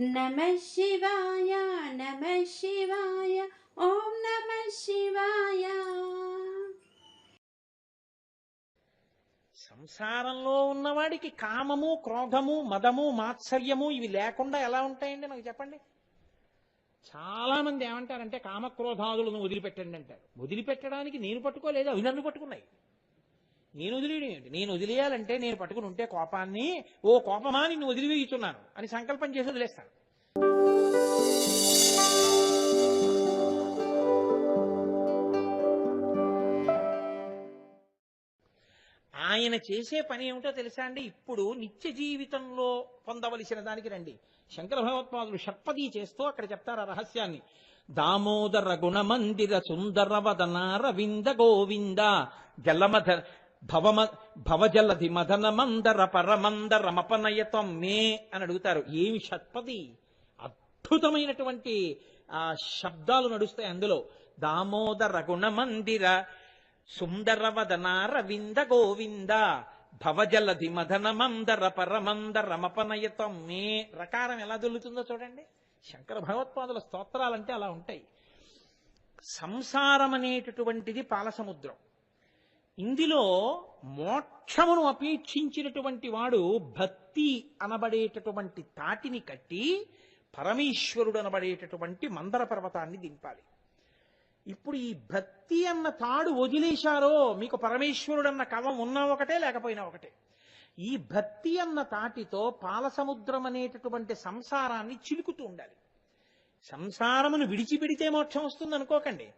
నమః శివాయ నమః శివాయ ఓం నమః శివాయ. సంసారంలో ఉన్నవాడికి కామము, క్రోధము, మదము, మాత్సర్యము ఇవి లేకుండా ఎలా ఉంటాయండి నాకు చెప్పండి. చాలా మంది ఏమంటారంటే కామక్రోధాదులను వదిలిపెట్టండి అంటారు. వదిలిపెట్టడానికి నేను పట్టుకోలేదు, అవి నన్ను పట్టుకున్నాయి. నేను వదిలేయండి, నేను వదిలేయాలంటే నేను పట్టుకుని ఉంటే కోపాన్ని, ఓ కోపమా నిన్ను వదిలివేయుచున్నాను అని సంకల్పం చేసి వదిలేస్తాను. ఆయన చేసే పని ఏమిటో తెలుసా అండి? ఇప్పుడు నిత్య జీవితంలో పొందవలసిన దానికి రండి. శంకర భగవత్పాదులు షట్పది చేస్తూ అక్కడ చెప్తారు ఆ రహస్యాన్ని. దామోదర గుణమందిర సుందర వదన రవింద గోవింద జలమధ భవజలధి మదన మందర పరమందర మపనయతం మే అని అడుగుతారు. ఏమి షట్పది, అద్భుతమైనటువంటి ఆ శబ్దాలు నడుస్తాయి అందులో. దామోదర గుణమందిర సుందర వదన రవింద గోవింద భవజలధి మదన మందర పరమందర మపనయతం మే. రకారం ఎలా దొల్లుతుందో చూడండి. శంకర భగవత్పాదుల స్తోత్రాలంటే అలా ఉంటాయి. సంసారం అనేటటువంటిది పాలసముద్రం. ఇందులో మోక్షమును అపేక్షించినటువంటి వాడు భక్తి అనబడేటటువంటి తాటిని కట్టి పరమేశ్వరుడు అనబడేటటువంటి మందర పర్వతాన్ని దింపాలి. ఇప్పుడు ఈ భక్తి అన్న తాడు వదిలేశారో మీకు పరమేశ్వరుడు అన్న కవం ఉన్నా ఒకటే లేకపోయినా ఒకటే. ఈ భక్తి అన్న తాటితో పాలసముద్రం అనేటటువంటి సంసారాన్ని చిలుకుతూ ఉండాలి. సంసారమును విడిచిపెడితే మోక్షం వస్తుంది అనుకోకండి.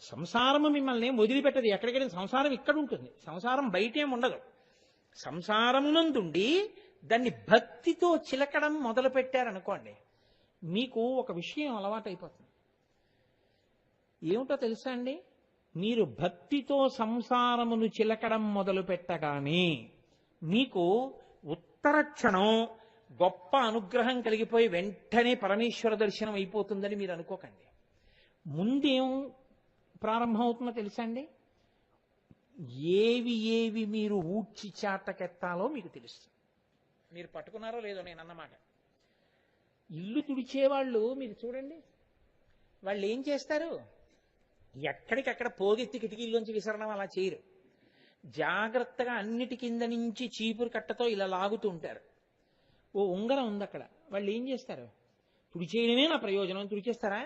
సంసారము మిమ్మల్ని వదిలిపెట్టదు. ఎక్కడికైనా సంసారం ఇక్కడ ఉంటుంది, సంసారం బయటేం ఉండదు. సంసారమునందుండి దాన్ని భక్తితో చిలకడం మొదలు పెట్టారనుకోండి, మీకు ఒక విషయం అలవాటైపోతుంది. ఏమిటో తెలుసా అండి? మీరు భక్తితో సంసారమును చిలకడం మొదలు పెట్టగానే మీకు ఉత్తర క్షణం గొప్ప అనుగ్రహం కలిగిపోయి వెంటనే పరమేశ్వర దర్శనం అయిపోతుందని మీరు అనుకోకండి. ముందేం ప్రారంభమవుతుందో తెలుసా అండి? ఏవి ఏవి మీరు ఊడ్చి చాటకెత్తాలో మీకు తెలుస్తుంది. మీరు పట్టుకున్నారో లేదో నేను అన్నమాట. ఇల్లు తుడిచేవాళ్ళు మీరు చూడండి, వాళ్ళు ఏం చేస్తారు? ఎక్కడికక్కడ పోగెత్తి కిటికీల్లోంచి విసరడం అలా చేయరు. జాగ్రత్తగా అన్నిటి కింద నుంచి చీపురు కట్టతో ఇలా లాగుతూ ఉంటారు. ఓ ఉంగరం ఉంది అక్కడ, వాళ్ళు ఏం చేస్తారు? తుడిచేయడమే నా ప్రయోజనం, తుడిచేస్తారా?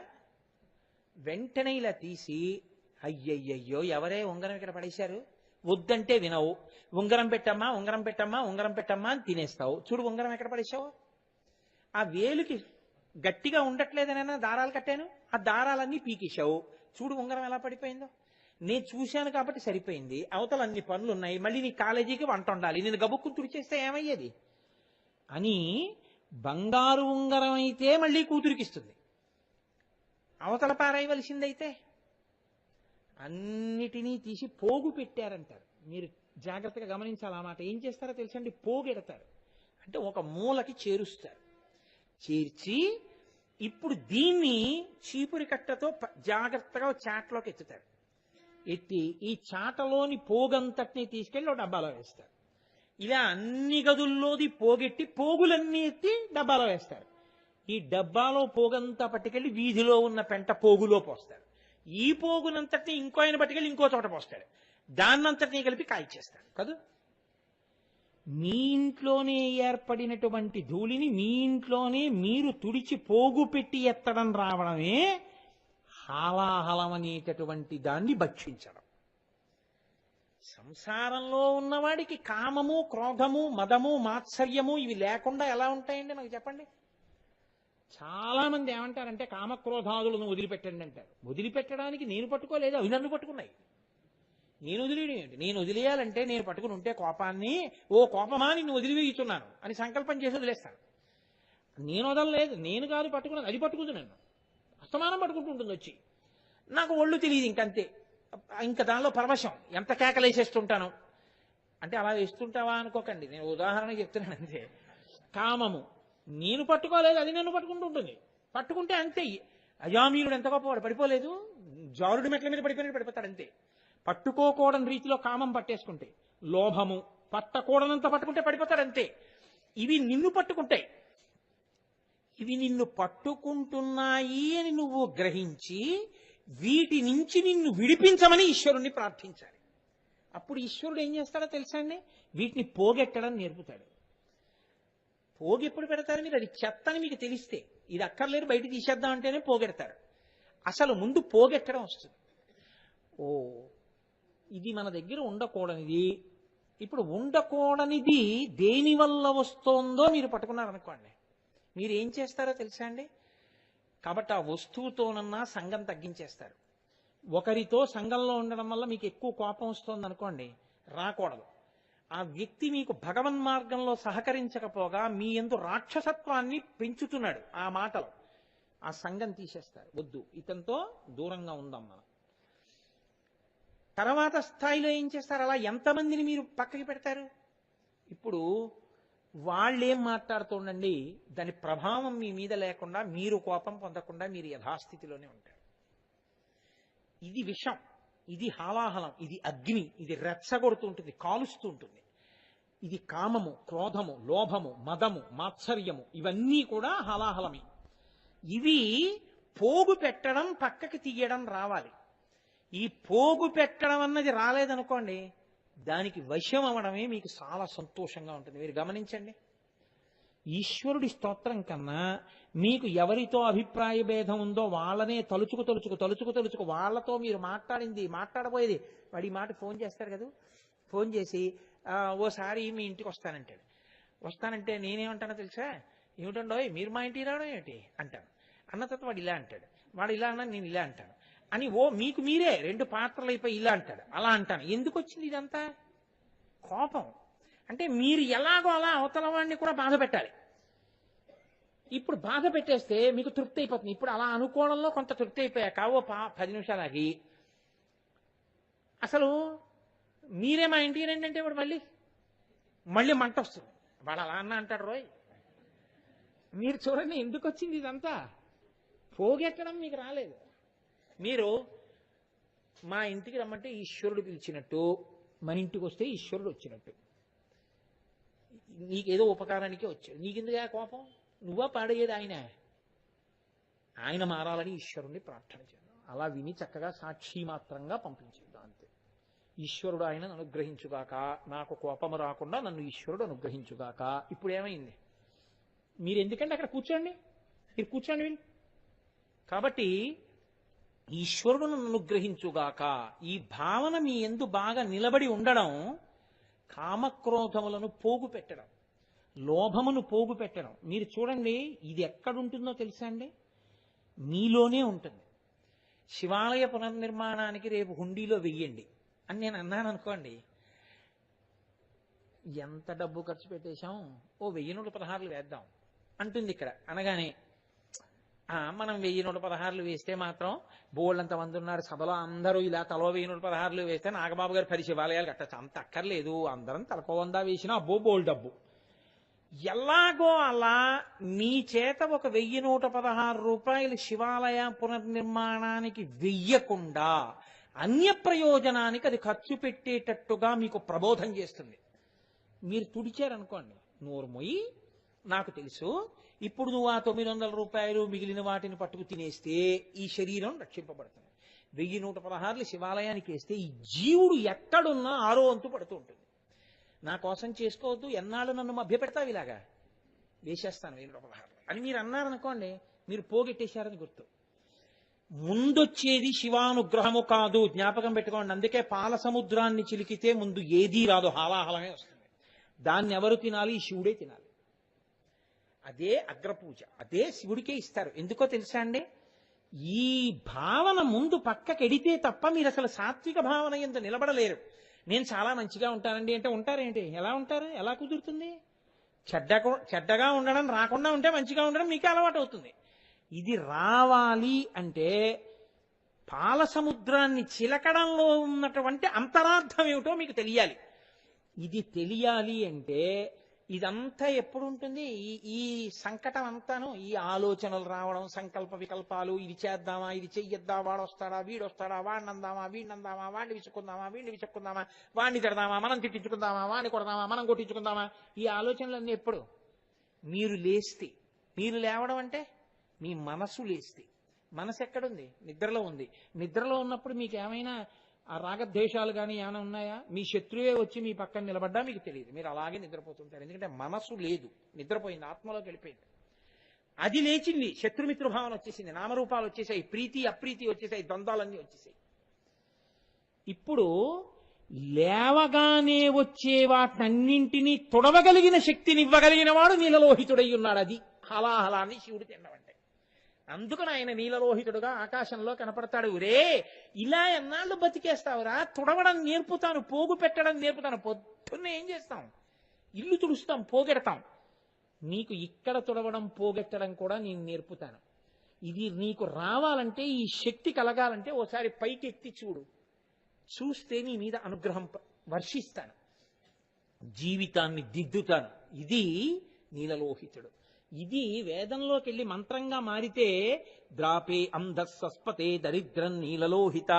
వెంటనే ఇలా తీసి, అయ్యయ్యయ్యో ఎవరే ఉంగరం ఇక్కడ పడేశారు, వద్దంటే వినవు, ఉంగరం పెట్టమ్మా ఉంగరం పెట్టమ్మా ఉంగరం పెట్టమ్మా అని తినేస్తావు. చూడు ఉంగరం ఎక్కడ పడేశావు. ఆ వేలుకి గట్టిగా ఉండట్లేదనైనా దారాలు కట్టాను, ఆ దారాలన్నీ పీకేశావు. చూడు ఉంగరం ఎలా పడిపోయిందో. నేను చూశాను కాబట్టి సరిపోయింది, అవతల అన్ని పనులు ఉన్నాయి, మళ్ళీ నీ కాలేజీకి వంట ఉండాలి, నేను గబుక్కుని తుడిచేస్తే ఏమయ్యేది అని. బంగారు ఉంగరం అయితే మళ్ళీ కూతురికిస్తుంది, అవతల పారేయవలసిందైతే అన్నిటినీ తీసి పోగు పెట్టారంటారు. మీరు జాగ్రత్తగా గమనించాలి ఆ మాట. ఏం చేస్తారో తెలుసండి? పోగెడతారు అంటే ఒక మూలకి చేరుస్తారు. చేర్చి ఇప్పుడు దీన్ని చీపురి కట్టతో జాగ్రత్తగా చాటలోకి ఎత్తుతారు. ఎత్తి ఈ చాటలోని పోగంతటిని తీసుకెళ్ళి ఒక డబ్బాలో వేస్తారు. ఇలా అన్ని గదుల్లోది పోగెట్టి పోగులన్నీ ఎత్తి డబ్బాలో వేస్తారు. ఈ డబ్బాలో పోగంతా పట్టుకెళ్ళి వీధిలో ఉన్న పెంట పోగులో పోస్తారు. ఈ పోగునంతటిని ఇంకో ఆయన పట్టుకెళ్ళి ఇంకో చోట పోస్తాడు. దాన్నంతటినీ కలిపి కాల్చేస్తాడు కదా. మీ ఇంట్లోనే ఏర్పడినటువంటి ధూళిని మీ ఇంట్లోనే మీరు తుడిచి పోగు పెట్టి ఎత్తడం రావడమే హాలాహలం అనేటటువంటి దాన్ని భక్షించడం. సంసారంలో ఉన్నవాడికి కామము, క్రోధము, మదము, మాత్సర్యము ఇవి లేకుండా ఎలా ఉంటాయండి నాకు చెప్పండి. చాలా మంది ఏమంటారంటే కామక్రోధాదులను వదిలిపెట్టండి అంటారు. వదిలిపెట్టడానికి నేను పట్టుకోలేదు, అవి నన్ను పట్టుకున్నాయి. నేను వదిలేయండి, నేను వదిలేయాలంటే నేను పట్టుకుని ఉంటే కోపాన్ని, ఓ కోపమా నిన్ను వదిలివేయుచున్నాను అని సంకల్పం చేసి వదిలేస్తాను. నేను వదలలేదు, నేను కాదు పట్టుకున్నాను, అది పట్టుకుంది నన్ను. అస్తమానం పట్టుకుంటుంటుంది వచ్చి. నాకు ఒళ్ళు తెలియదు ఇంకంతే, ఇంకా దానిలో పరవశం, ఎంత కేకలేసేస్తుంటాను. అంటే అలా వేస్తుంటావా అనుకోకండి, నేను ఉదాహరణ చెప్తున్నాను అంతే. కామము నేను పట్టుకోలేదు, అది నన్ను పట్టుకుంటూ ఉంటుంది. పట్టుకుంటే అంతే. అజామీనుడు ఎంత గొప్పవాడు, పడిపోలేదు, జారుడి మెట్ల మీద పడిపోయినట్టు పడిపోతాడు అంతే. పట్టుకోకూడని రీతిలో కామం పట్టేసుకుంటే, లోభము పట్టకూడనంత పట్టుకుంటే పడిపోతాడు అంతే. ఇవి నిన్ను పట్టుకుంటాయి. ఇవి నిన్ను పట్టుకుంటున్నాయి అని నువ్వు గ్రహించి వీటి నుంచి నిన్ను విడిపించమని ఈశ్వరుణ్ణి ప్రార్థించాలి. అప్పుడు ఈశ్వరుడు ఏం చేస్తాడో తెలుసా అండి, వీటిని పోగెట్టడం నేర్పుతాడు. పోగు ఎప్పుడు పెడతారు మీరు? అది చెత్తని మీకు తెలిస్తే, ఇది అక్కర్లేదు బయట తీసేద్దాం అంటేనే పోగెడతారు. అసలు ముందు పోగెట్టడం వస్తుంది. ఓ ఇది మన దగ్గర ఉండకూడనిది, ఇప్పుడు ఉండకూడనిది దేని వల్ల వస్తోందో మీరు పట్టుకున్నారనుకోండి, మీరు ఏం చేస్తారో తెలుసా అండి? కాబట్టి ఆ వస్తువుతోనన్నా సంఘం తగ్గించేస్తారు. ఒకరితో సంఘంలో ఉండడం వల్ల మీకు ఎక్కువ కోపం వస్తుంది అనుకోండి, రాకూడదు. ఆ వ్యక్తి మీకు భగవన్ మార్గంలో సహకరించకపోగా మీ యందు రాక్షసత్వాన్ని పెంచుతున్నాడు ఆ మాటలు, ఆ సంఘం తీసేస్తారు. వద్దు, ఇతనితో దూరంగా ఉందాం మనం. తర్వాత స్థాయిలో ఏం చేస్తారు? అలా ఎంతమందిని మీరు పక్కకి పెడతారు? ఇప్పుడు వాళ్ళేం మాట్లాడుతుండండి, దాని ప్రభావం మీ మీద లేకుండా, మీరు కోపం పొందకుండా మీరు యథాస్థితిలోనే ఉంటారు. ఇది విషం, ఇది హాలాహలం, ఇది అగ్ని, ఇది రెచ్చగొడుతూ ఉంటుంది, కాలుస్తూ ఉంటుంది. ఇది కామము, క్రోధము, లోభము, మదము, మాత్సర్యము, ఇవన్నీ కూడా హాలాహలమే. ఇవి పోగు పెట్టడం, పక్కకి తీయడం రావాలి. ఈ పోగు పెట్టడం అన్నది రాలేదనుకోండి, దానికి వశం అవ్వడమే మీకు చాలా సంతోషంగా ఉంటుంది. మీరు గమనించండి, ఈశ్వరుడి స్తోత్రం కన్నా మీకు ఎవరితో అభిప్రాయ భేదం ఉందో వాళ్ళనే తలుచుకు వాళ్ళతో మీరు మాట్లాడబోయేది. వాడి మాట ఫోన్ చేస్తారు కదా, ఫోన్ చేసి ఓసారి మీ ఇంటికి వస్తానంటాడు. వస్తానంటే నేనేమంటానో తెలుసా? ఏమిటండో మీరు మా ఇంటికి రావడం ఏమిటి అంటాను. అన్న తర్వాత వాడు ఇలా అంటాడు, వాడు ఇలా అన్నా నేను ఇలా అంటాను అని మీకు మీరే రెండు పాత్రలు అయిపోయి ఇలా అంటాడు, అలా అంటాను. ఎందుకు వచ్చింది ఇదంతా? కోపం. అంటే మీరు ఎలాగో అలా అవతల వాడిని కూడా బాధ పెట్టాలి. ఇప్పుడు బాధ పెట్టేస్తే మీకు తృప్తి అయిపోతుంది. ఇప్పుడు అలా అనుకోవడంలో కొంత తృప్తి అయిపోయాక 10 నిమిషాలు ఆగి, అసలు మీరే మా ఇంటికి రండి అంటే వాడు మళ్ళీ మంట వస్తుంది. వాడు అలా అన్న అంటాడు రోయ్. మీరు చూడండి ఎందుకు వచ్చింది ఇదంతా? పోగెట్టడం మీకు రాలేదు. మీరు మా ఇంటికి రమ్మంటే ఈశ్వరుడు పిలిచినట్టు, మన ఇంటికి వస్తే ఈశ్వరుడు వచ్చినట్టు. నీకేదో ఉపకారానికే వచ్చాడు, నీకెందుకు కోపం? నువ్వా పాడేది ఆయన మారాలని ఈశ్వరుణ్ణి ప్రార్థన చేద్దాం. అలా విని చక్కగా సాక్షి మాత్రంగా పంపించేద్దాం అంతే. ఈశ్వరుడు ఆయనను అనుగ్రహించుగాక, నాకు కోపము రాకుండా నన్ను ఈశ్వరుడు అనుగ్రహించుగాక. ఇప్పుడు ఏమైంది? మీరు ఎందుకంటే అక్కడ కూర్చోండి, మీరు కూర్చోండి వీళ్ళు. కాబట్టి ఈశ్వరుడు నన్ను అనుగ్రహించుగాక, ఈ భావన మీ యందు బాగా నిలబడి ఉండడం, కామక్రోధములను పోగు పెట్టడం, లోభమును పోగు పెట్టడం. మీరు చూడండి, ఇది ఎక్కడుంటుందో తెలుసా అండి? మీలోనే ఉంటుంది. శివాలయ పునర్నిర్మాణానికి రేపు హుండీలో వెయ్యండి అని నేను అన్నాను అనుకోండి, ఎంత డబ్బు ఖర్చు పెట్టేశాం, 1016 వేద్దాం అంటుంది ఇక్కడ. అనగానే మనం 1016 వేస్తే మాత్రం బోళ్ళంత మంది ఉన్నారు సభలో, అందరూ ఇలా తలో 1016 వేస్తే నాగబాబు గారు 10 శివాలయాలు కట్టచ్చు. అంత అక్కర్లేదు, అందరం తలకో 100 వేసినా అబ్బో బోల్ డబ్బు. ఎలాగో అలా మీ చేత ఒక 1116 రూపాయలు శివాలయ పునర్నిర్మాణానికి వెయ్యకుండా అన్య ప్రయోజనానికి అది ఖర్చు పెట్టేటట్టుగా మీకు ప్రబోధం చేస్తుంది. మీరు తుడిచారనుకోండి, నోరు మొయ్యి, నాకు తెలుసు, ఇప్పుడు నువ్వు ఆ 900 రూపాయలు మిగిలిన వాటిని పట్టుకు తినేస్తే ఈ శరీరం రక్షింపబడుతుంది. 1116 శివాలయానికి వేస్తే ఈ జీవుడు ఎక్కడున్నా 6వ వంతు పడుతూ ఉంటుంది. నా కోసం చేసుకోవద్దు, ఎన్నాళ్ళు నన్ను మభ్య పెడతావు, ఇలాగా వేసేస్తాను 1116 అని మీరు అన్నారనుకోండి, మీరు పోగెట్టేశారని గుర్తు. ముందొచ్చేది శివానుగ్రహము కాదు, జ్ఞాపకం పెట్టుకోండి. అందుకే పాల సముద్రాన్ని చిలికితే ముందు ఏదీ రాదు, హాలాహలమే వస్తుంది. దాన్ని ఎవరు తినాలి? శివుడే తినాలి. అదే అగ్రపూజ, అదే శివుడికే ఇస్తారు. ఎందుకో తెలుసా అండి? ఈ భావన ముందు పక్కకెడితే తప్ప మీరు అసలు సాత్విక భావన యందు నిలబడలేరు. నేను చాలా మంచిగా ఉంటానండి అంటే ఉంటారేంటి? ఎలా ఉంటారు? ఎలా కుదురుతుంది? చెడ్డగా ఉండడం రాకుండా ఉంటే మంచిగా ఉండడం మీకే అలవాటు అవుతుంది. ఇది రావాలి అంటే పాల సముద్రాన్ని చిలకడంలో ఉన్నటువంటి అంతరార్థం ఏమిటో మీకు తెలియాలి. ఇది తెలియాలి అంటే ఇదంతా ఎప్పుడు ఉంటుంది? ఈ సంకటం అంతాను, ఈ ఆలోచనలు రావడం, సంకల్ప వికల్పాలు, ఇది చేద్దామా, ఇది చెయ్యొద్దా, వాడు వస్తాడా, వీడు వస్తాడా, వాడిని అందామా, వీడిని అందామా, వాడిని విసుక్కుందామా, వీడిని విసుక్కుందామా, వాడిని తిడదామా, మనం తిట్టించుకుందామా, వాడిని కొడదామా, మనం కొట్టించుకుందామా, ఈ ఆలోచనలన్నీ ఎప్పుడు? మీరు లేస్తే, మీరు లేవడం అంటే మీ మనసు లేస్తే. మనసు ఎక్కడుంది? నిద్రలో ఉంది. నిద్రలో ఉన్నప్పుడు మీకు ఏమైనా ఆ రాగద్వేషాలు కానీ ఏమైనా ఉన్నాయా? మీ శత్రువే వచ్చి మీ పక్కన నిలబడ్డా మీకు తెలియదు, మీరు అలాగే నిద్రపోతుంటారు. ఎందుకంటే మనసు లేదు, నిద్రపోయింది, ఆత్మలోకి వెళ్ళిపోయింది. అది లేచింది, శత్రుమిత్రుభావన వచ్చేసింది, నామరూపాలు వచ్చేసాయి, ప్రీతి అప్రీతి వచ్చేసాయి, ద్వంద్వాలన్నీ వచ్చేసాయి. ఇప్పుడు లేవగానే వచ్చే వాటన్నింటినీ తొడవగలిగిన శక్తిని ఇవ్వగలిగిన వాడు నీలలోహితుడై ఉన్నాడు. అది హలాహలాన్ని శివుడు తిన్నవంటే. అందుకని ఆయన నీలలోహితుడుగా ఆకాశంలో కనపడతాడు. రే, ఇలా ఎన్నాళ్ళు బతికేస్తావురా, తుడవడం నేర్పుతాను, పోగు పెట్టడం నేర్పుతాను. పొద్దున్నే ఏం చేస్తాం? ఇల్లు తుడుస్తాం, పోగెడతాం. నీకు ఇక్కడ తుడవడం పోగెట్టడం కూడా నేను నేర్పుతాను. ఇది నీకు రావాలంటే, ఈ శక్తి కలగాలంటే ఓసారి పైకి ఎత్తి చూడు, చూస్తే నీ మీద అనుగ్రహం వర్షిస్తాను, జీవితాన్ని దిద్దుతాను. ఇది నీలలోహితుడు. ఇది వేదంలోకి వెళ్ళి మంత్రంగా మారితే ద్రాపే అంధస్వస్పతే దరిద్రం నీలలోహిత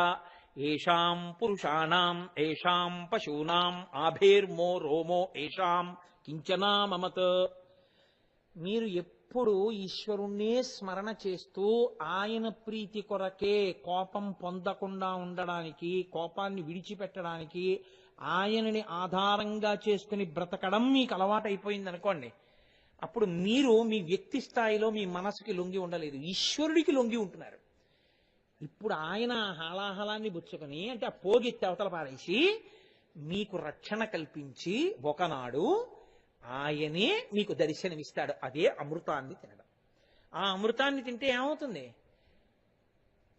ఏషాం పురుషాణం ఏషాం పశూనాం ఆభేర్మో రోమో ఏషాం కించనా మమత్. మీరు ఎప్పుడు ఈశ్వరుణ్ణే స్మరణ చేస్తూ ఆయన ప్రీతి కొరకే, కోపం పొందకుండా ఉండడానికి, కోపాన్ని విడిచిపెట్టడానికి, ఆయనని ఆధారంగా చేసుకుని బ్రతకడం మీకు అలవాటైపోయింది అనుకోండి, అప్పుడు మీరు మీ వ్యక్తి స్థాయిలో మీ మనసుకి లొంగి ఉండలేదు, ఈశ్వరుడికి లొంగి ఉంటున్నారు. ఇప్పుడు ఆయన హాలాహలాన్ని బుచ్చుకొని, అంటే ఆ పోగెత్తి అవతల పారేసి మీకు రక్షణ కల్పించి ఒకనాడు ఆయనే మీకు దర్శనమిస్తాడు. అదే అమృతాన్ని తినడం. ఆ అమృతాన్ని తింటే ఏమవుతుంది?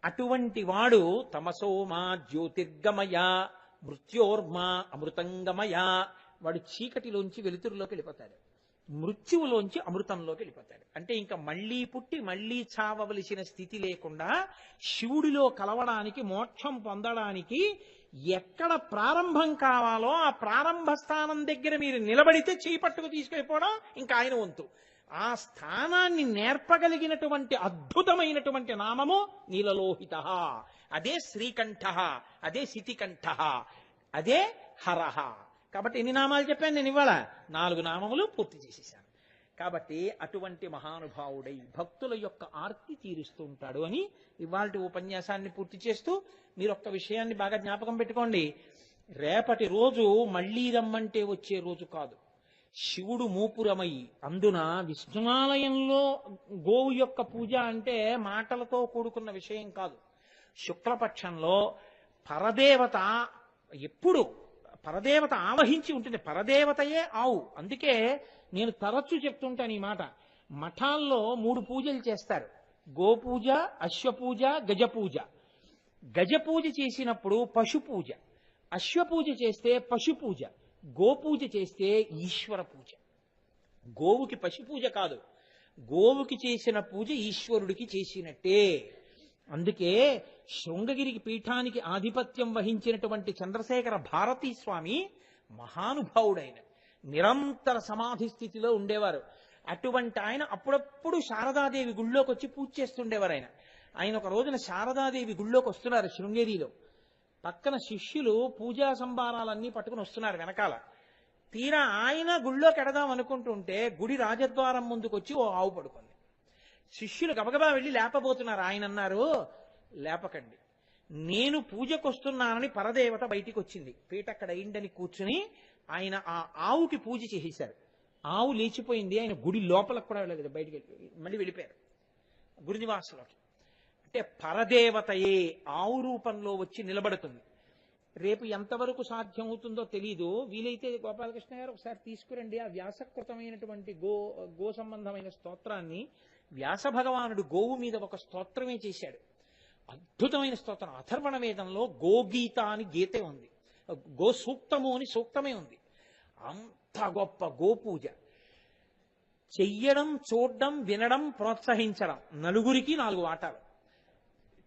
అటువంటి వాడు తమసోమా జ్యోతిర్గమయ మృత్యోర్మా అమృతంగమయ. వాడు చీకటిలోంచి వెలుతురులోకి వెళ్ళిపోతాడు, మృత్యువులోంచి అమృతంలోకి వెళ్ళిపోతాడు. అంటే ఇంకా మళ్ళీ పుట్టి మళ్ళీ చావవలసిన స్థితి లేకుండా శివుడిలో కలవడానికి, మోక్షం పొందడానికి ఎక్కడ ప్రారంభం కావాలో ఆ ప్రారంభ స్థానం దగ్గర మీరు నిలబడితే చేయి పట్టుకు తీసుకెళ్ళిపోవడం ఇంకా ఆయన వంతు. ఆ స్థానాన్ని నేర్పగలిగినటువంటి అద్భుతమైనటువంటి నామము నీలలోహిత. అదే శ్రీకంఠ, అదే శితికంఠ, అదే హరహ. కాబట్టి ఎన్ని నామాలు చెప్పాను నేను ఇవాళ? 4 నామములు పూర్తి చేసేసాను. కాబట్టి అటువంటి మహానుభావుడై భక్తుల యొక్క ఆర్తి తీరుస్తూ ఉంటాడు అని ఇవాల్టి ఉపన్యాసాన్ని పూర్తి చేస్తూ మీరు ఒక్క విషయాన్ని బాగా జ్ఞాపకం పెట్టుకోండి. రేపటి రోజు మళ్ళీ రమ్మంటే వచ్చే రోజు కాదు. శివుడు మూపురమై, అందున విష్ణునాలయంలో గోవు యొక్క పూజ అంటే మాటలతో కూడుకున్న విషయం కాదు. శుక్లపక్షంలో పరదేవత ఎప్పుడు పరదేవత ఆవహించి ఉంటుంది. పరదేవతయే ఆవు. అందుకే నేను తరచూ చెప్తుంటాను ఈ మాట. మఠాల్లో 3 పూజలు చేస్తారు: గోపూజ, అశ్వపూజ, గజపూజ. గజపూజ చేసినప్పుడు పశుపూజ, అశ్వపూజ చేస్తే పశుపూజ, గోపూజ చేస్తే ఈశ్వర పూజ. గోవుకి పశుపూజ కాదు, గోవుకి చేసిన పూజ ఈశ్వరుడికి చేసినట్టే. అందుకే శృంగగిరికి పీఠానికి ఆధిపత్యం వహించినటువంటి చంద్రశేఖర భారతీ స్వామి మహానుభావుడైన నిరంతర సమాధి స్థితిలో ఉండేవారు. అటువంటి ఆయన అప్పుడప్పుడు శారదాదేవి గుళ్ళోకి వచ్చి పూజ చేస్తుండేవారు. ఆయన ఒక రోజున శారదాదేవి గుళ్ళోకి వస్తున్నారు శృంగేరిలో. పక్కన శిష్యులు పూజా సంభారాలన్నీ పట్టుకుని వస్తున్నారు వెనకాల. తీరా ఆయన గుళ్ళోకి ఎడదాం అనుకుంటుంటే గుడి రాజద్వారం ముందుకు వచ్చి ఓ ఆవు పడుకుంది. శిష్యులు గబగబా వెళ్ళి లేపబోతున్నారు. ఆయన అన్నారు, లేపకండి, నేను పూజకు వస్తున్నానని పరదేవత బయటికి వచ్చింది. పీట అక్కడ అయిందని కూర్చుని ఆయన ఆ ఆవుకి పూజ చేసేశారు. ఆవు లేచిపోయింది. ఆయన గుడి లోపలకు కూడా వెళ్ళలేదు, బయటికి మళ్ళీ వెళ్ళిపోయారు గుడి నివాసంలోకి. అంటే పరదేవతయే ఆవు రూపంలో వచ్చి నిలబడుతుంది. రేపు ఎంతవరకు సాధ్యమవుతుందో తెలీదు. వీలైతే గోపాలకృష్ణ గారు ఒకసారి తీసుకురండి ఆ వ్యాసకృతమైనటువంటి గో సంబంధమైన స్తోత్రాన్ని. వ్యాస భగవానుడు గోవు మీద ఒక స్తోత్రమే చేశాడు, అద్భుతమైన స్తోత్రం. అథర్వణ వేదంలో గోగీత అని గీతే ఉంది, గో సూక్తము అని సూక్తమే ఉంది. అంత గొప్ప గోపూజ చెయ్యడం, చూడడం, వినడం, ప్రోత్సహించడం, నలుగురికి 4 వాటాలు.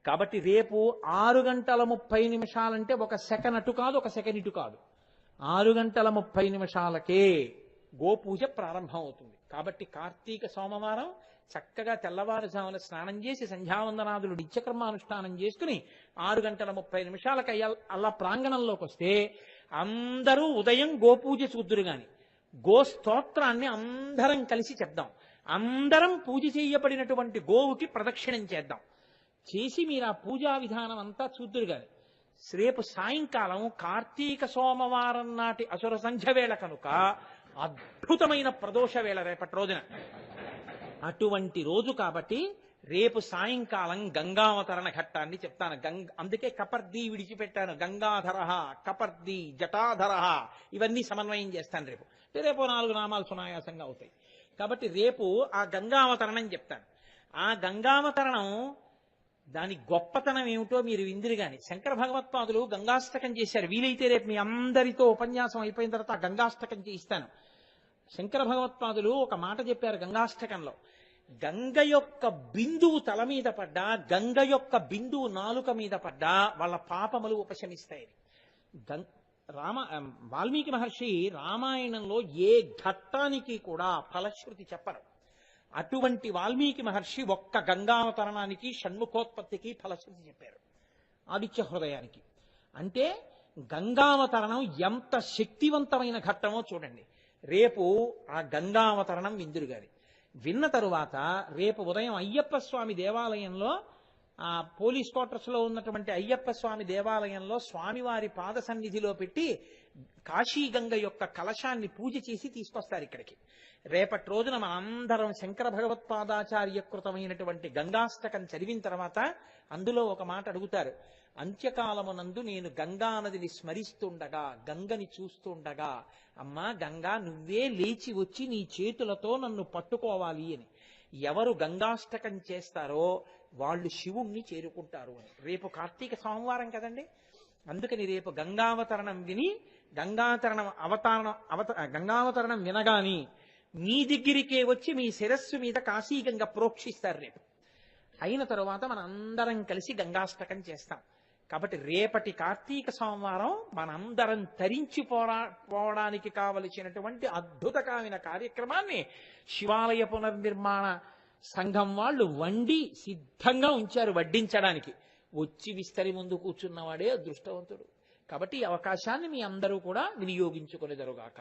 కాబట్టి రేపు 6:30 ఒక సెకన్ అటు కాదు, ఒక సెకన్ ఇటు కాదు, 6:30 గోపూజ ప్రారంభం అవుతుంది. కాబట్టి కార్తీక సోమవారం చక్కగా తెల్లవారుజామున స్నానం చేసి సంధ్యావందనాదులు నిత్యకర్మానుష్ఠానం చేసుకుని 6:30 అలా ప్రాంగణంలోకి వస్తే అందరూ ఉదయం గోపూజ చూద్దురు గాని గోస్తోత్రాన్ని అందరం కలిసి చెప్దాం. అందరం పూజ చేయబడినటువంటి గోవుకి ప్రదక్షిణం చేద్దాం. చేసి మీరు ఆ పూజా విధానం అంతా చూద్దురు గాని రేపు సాయంకాలం కార్తీక సోమవారం నాటి అసుర సంధ్య వేళ కనుక అద్భుతమైన ప్రదోష వేళ రేపటి రోజున. అటువంటి రోజు కాబట్టి రేపు సాయంకాలం గంగావతరణ ఘట్టాన్ని చెప్తాను. అందుకే కపర్ది విడిచిపెట్టాను. గంగాధర, కపర్ది, జటాధర ఇవన్నీ సమన్వయం చేస్తాను రేపు. రేపు 4 నామాలు సునాయాసంగా అవుతాయి. కాబట్టి రేపు ఆ గంగావతరణం చెప్తాను. ఆ గంగావతరణం దాని గొప్పతనం ఏమిటో మీరు విందిరు గాని శంకర భగవత్పాదులు గంగాష్టకం చేశారు. వీలైతే రేపు మీ అందరితో ఉపన్యాసం అయిపోయిన తర్వాత ఆ గంగాష్టకం చేయిస్తాను. శంకర భగవత్పాదులు ఒక మాట చెప్పారు గంగాష్టకంలో. గంగ యొక్క బిందువు తల మీద పడ్డా, గంగ యొక్క బిందువు నాలుక మీద పడ్డా వాళ్ళ పాపములు ఉపశమిస్తాయి. వాల్మీకి మహర్షి రామాయణంలో ఏ ఘట్టానికి కూడా ఫలశ్రుతి చెప్పరు. అటువంటి వాల్మీకి మహర్షి ఒక్క గంగావతరణానికి షణ్ముఖోత్పత్తికి ఫలశ్రుతి చెప్పారు, ఆదిత్య హృదయానికి. అంటే గంగావతరణం ఎంత శక్తివంతమైన ఘట్టమో చూడండి. రేపు ఆ గంగావతరణం విందురు గారి విన్న తరువాత రేపు ఉదయం అయ్యప్ప స్వామి దేవాలయంలో, ఆ పోలీస్ క్వార్టర్స్ లో ఉన్నటువంటి అయ్యప్ప స్వామి దేవాలయంలో స్వామివారి పాద సన్నిధిలో పెట్టి కాశీగంగ యొక్క కలశాన్ని పూజ చేసి తీసుకొస్తారు ఇక్కడికి. రేపటి రోజున మనందరం శంకర భగవత్పాదాచార్యకృతమైనటువంటి గంగాష్టకం చదివిన తర్వాత అందులో ఒక మాట అడుగుతారు. అంత్యకాలమునందు నేను గంగానదిని స్మరిస్తుండగా, గంగని చూస్తుండగా, అమ్మా గంగా నువ్వే లేచి వచ్చి నీ చేతులతో నన్ను పట్టుకోవాలి అని. ఎవరు గంగాష్టకం చేస్తారో వాళ్ళు శివుణ్ణి చేరుకుంటారు అని. రేపు కార్తీక సోమవారం కదండి, అందుకని రేపు గంగావతరణం విని గంగావతరణం వినగాని మీ దగ్గరికే వచ్చి మీ శిరస్సు మీద కాశీగంగ ప్రోక్షిస్తారు రేపు. అయిన తరువాత మనందరం కలిసి గంగాష్టకం చేస్తాం. కాబట్టి రేపటి కార్తీక సోమవారం మనందరం పోవడానికి కావలసినటువంటి అద్భుతకరమైన కార్యక్రమాన్ని శివాలయ పునర్నిర్మాణ సంఘం వాళ్ళు వండి సిద్ధంగా ఉంచారు వడ్డించడానికి. వచ్చి విస్తరి ముందు కూర్చున్నవాడే అదృష్టవంతుడు. కాబట్టి ఈ అవకాశాన్ని మీ అందరూ కూడా వినియోగించుకొనిదరుగాక.